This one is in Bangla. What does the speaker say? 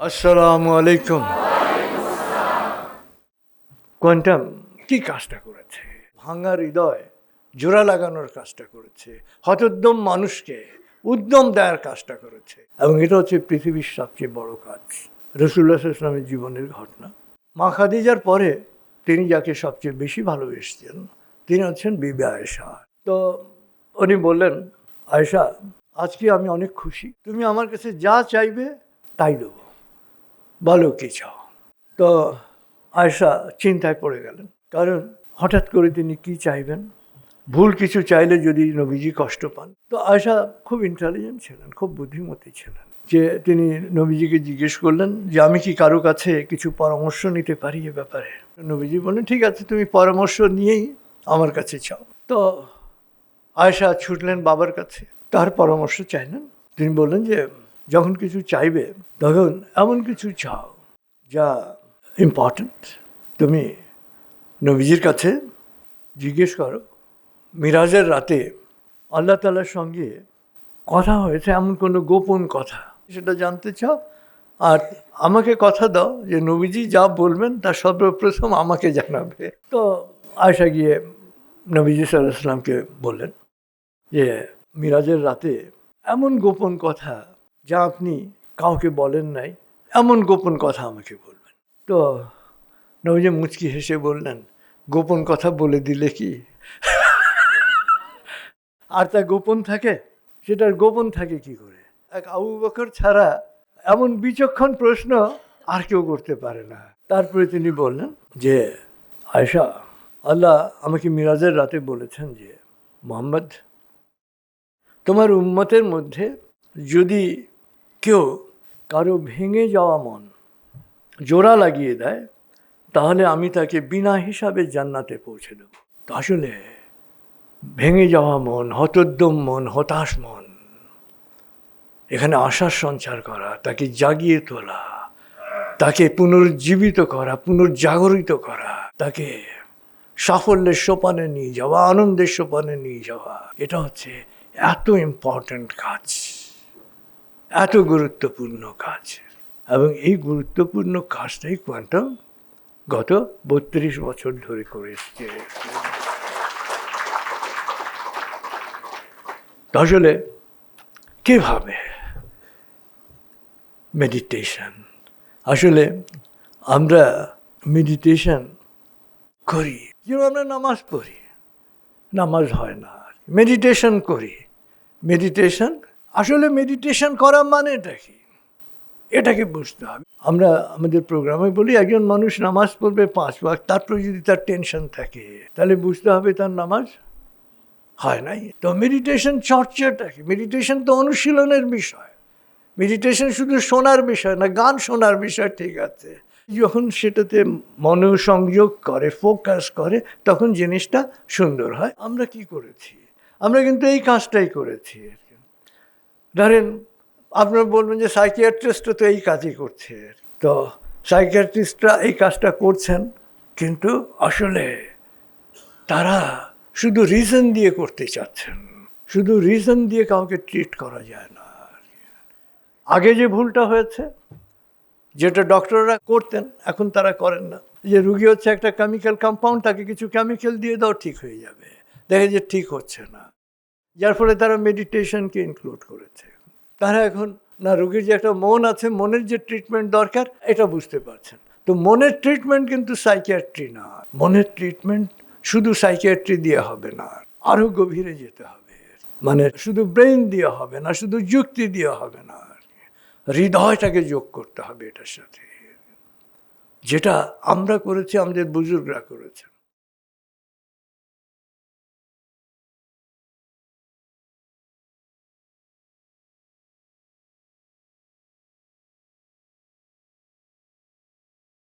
আসসালামু আলাইকুম। কোয়ান্টাম কি কাজটা করেছে? ভাঙা হৃদয় জোড়া লাগানোর কাজটা করেছে, হতোদ্যম মানুষকে উদ্যম দেওয়ার কাজটা করেছে, এবং এটা হচ্ছে পৃথিবীর সবচেয়ে বড় কাজ। রাসূলুল্লাহ সাল্লাল্লাহু আলাইহি ওয়াসাল্লামের জীবনের ঘটনা। মা খাদিজার পরে তিনি যাকে সবচেয়ে বেশি ভালোবেসেছেন তিনি হচ্ছেন বিবি আয়েশা। তো উনি বললেন, আয়েশা, আজকে আমি অনেক খুশি, তুমি আমার কাছে যা চাইবে তাই দেবো, বলো কি চাও। তো আয়েশা চিন্তায় পড়ে গেলেন, কারণ হঠাৎ করে তিনি কি চাইবেন, ভুল কিছু চাইলে যদি নবীজি কষ্ট পান। তো আয়েশা খুব ইন্টেলিজেন্ট ছিলেন, খুব বুদ্ধিমতী ছিলেন, যে তিনি নবীজিকে জিজ্ঞেস করলেন যে আমি কি কারো কাছে কিছু পরামর্শ নিতে পারি এ ব্যাপারে। নবীজি বললেন, ঠিক আছে, তুমি পরামর্শ নিয়েই আমার কাছে চাও। তো আয়েশা ছুটলেন বাবার কাছে, তার পরামর্শ চাইলেন। তিনি বললেন যে যখন কিছু চাইবে তখন এমন কিছু চাও যা ইম্পর্ট্যান্ট। তুমি নবীজির কাছে জিজ্ঞেস করো, মিরাজের রাতে আল্লাহ তাআলার সঙ্গে কথা হয়েছে এমন কোনো গোপন কথা, সেটা জানতে চাও। আর আমাকে কথা দাও যে নবীজি যা বলবেন তা সর্বপ্রথম আমাকে জানাবে। তো আয়েশা গিয়ে নবীজি সাল্লাল্লাহু আলাইহি ওয়াসাল্লামকে বললেন যে মিরাজের রাতে এমন গোপন কথা যা আপনি কাউকে বলেন নাই, এমন গোপন কথা আমাকে বলবেন। তো নবীজি মুচকি হেসে বললেন, গোপন কথা বলে দিলে কি আর তা গোপন থাকে? সেটার গোপন থাকে কি করে? এক আবু বকর ছাড়া এমন বিচক্ষণ প্রশ্ন আর কেউ করতে পারে না। তারপরে তিনি বললেন যে আয়েশা, আল্লাহ আমাকে মিরাজের রাতে বলেছেন যে মুহাম্মদ, তোমার উম্মতের মধ্যে যদি কেউ কারো ভেঙে যাওয়া মন জোড়া লাগিয়ে দেয় তাহলে আমি তাকে বিনা হিসাবে জান্নাতে পৌঁছে দেব। তো আসলে ভেঙে যাওয়া মন, হতোদ্যম মন, হতাশ মন, এখানে আশার সঞ্চার করা, তাকে জাগিয়ে তোলা, তাকে পুনর্জীবিত করা, পুনর্জাগরিত করা, তাকে সাফল্যের সোপানে নিয়ে যাওয়া, আনন্দের সোপানে নিয়ে যাওয়া, এটা হচ্ছে এত ইম্পর্ট্যান্ট কাজ, এত গুরুত্বপূর্ণ কাজ। এবং এই গুরুত্বপূর্ণ কাজটাই কোয়ান্টাম গত ৩২ বছর ধরে করে এসছে। আসলে কীভাবে মেডিটেশন, আসলে আমরা মেডিটেশন করি, যেমন আমরা নামাজ পড়ি, নামাজ হয় না, মেডিটেশন করি, মেডিটেশন, আসলে মেডিটেশন করা মানে এটা কি, এটাকে বুঝতে হবে। আমরা আমাদের প্রোগ্রামে বলি একজন মানুষ নামাজ পড়বে 5 ওয়াক্ত, তারপরে যদি তার টেনশন থাকে তাহলে বুঝতে হবে তার নামাজ হয় নাই। তো মেডিটেশন চর্চাটা কি? মেডিটেশন তো অনুশীলনের বিষয়, মেডিটেশন শুধু শোনার বিষয় না, গান শোনার বিষয়, ঠিক আছে, যখন সেটাতে মনোসংযোগ করে, ফোকাস করে, তখন জিনিসটা সুন্দর হয়। আমরা কি করেছি? আমরা কিন্তু এই কাজটাই করেছি। ধরেন আপনারা বলবেন যে সাইকিয়াট্রিস্টরা তো এই কাজই করছে, তো সাইকিয়াট্রিস্টরা এই কাজটা করছেন, কিন্তু আসলে তারা শুধু রিজন দিয়ে করতে চাচ্ছেন। শুধু রিজন দিয়ে কাউকে ট্রিট করা যায় না। আগে যে ভুলটা হয়েছে, যেটা ডক্টররা করতেন এখন তারা করেন না, যে রুগী হচ্ছে একটা কেমিক্যাল কম্পাউন্ড, তাকে কিছু কেমিক্যাল দিয়ে দাও ঠিক হয়ে যাবে, দেখে যে ঠিক হচ্ছে না, যার ফলে তারা মেডিটেশনকে ইনক্লুড করেছে। তারা এখন না, রুগীর যে একটা মন আছে, মনের যে ট্রিটমেন্ট দরকার এটা বুঝতে পারছেন। তো মনের ট্রিটমেন্ট কিন্তু সাইকিয়াট্রি না, মনের ট্রিটমেন্ট শুধু সাইকিয়াট্রি দিয়ে হবে না, আরও গভীরে যেতে হবে। মানে শুধু ব্রেন দিয়ে হবে না, শুধু যুক্তি দিয়ে হবে না, হৃদয়টাকে যোগ করতে হবে এটার সাথে, যেটা আমরা করেছি, আমাদের বুজুর্গরা করেছেন।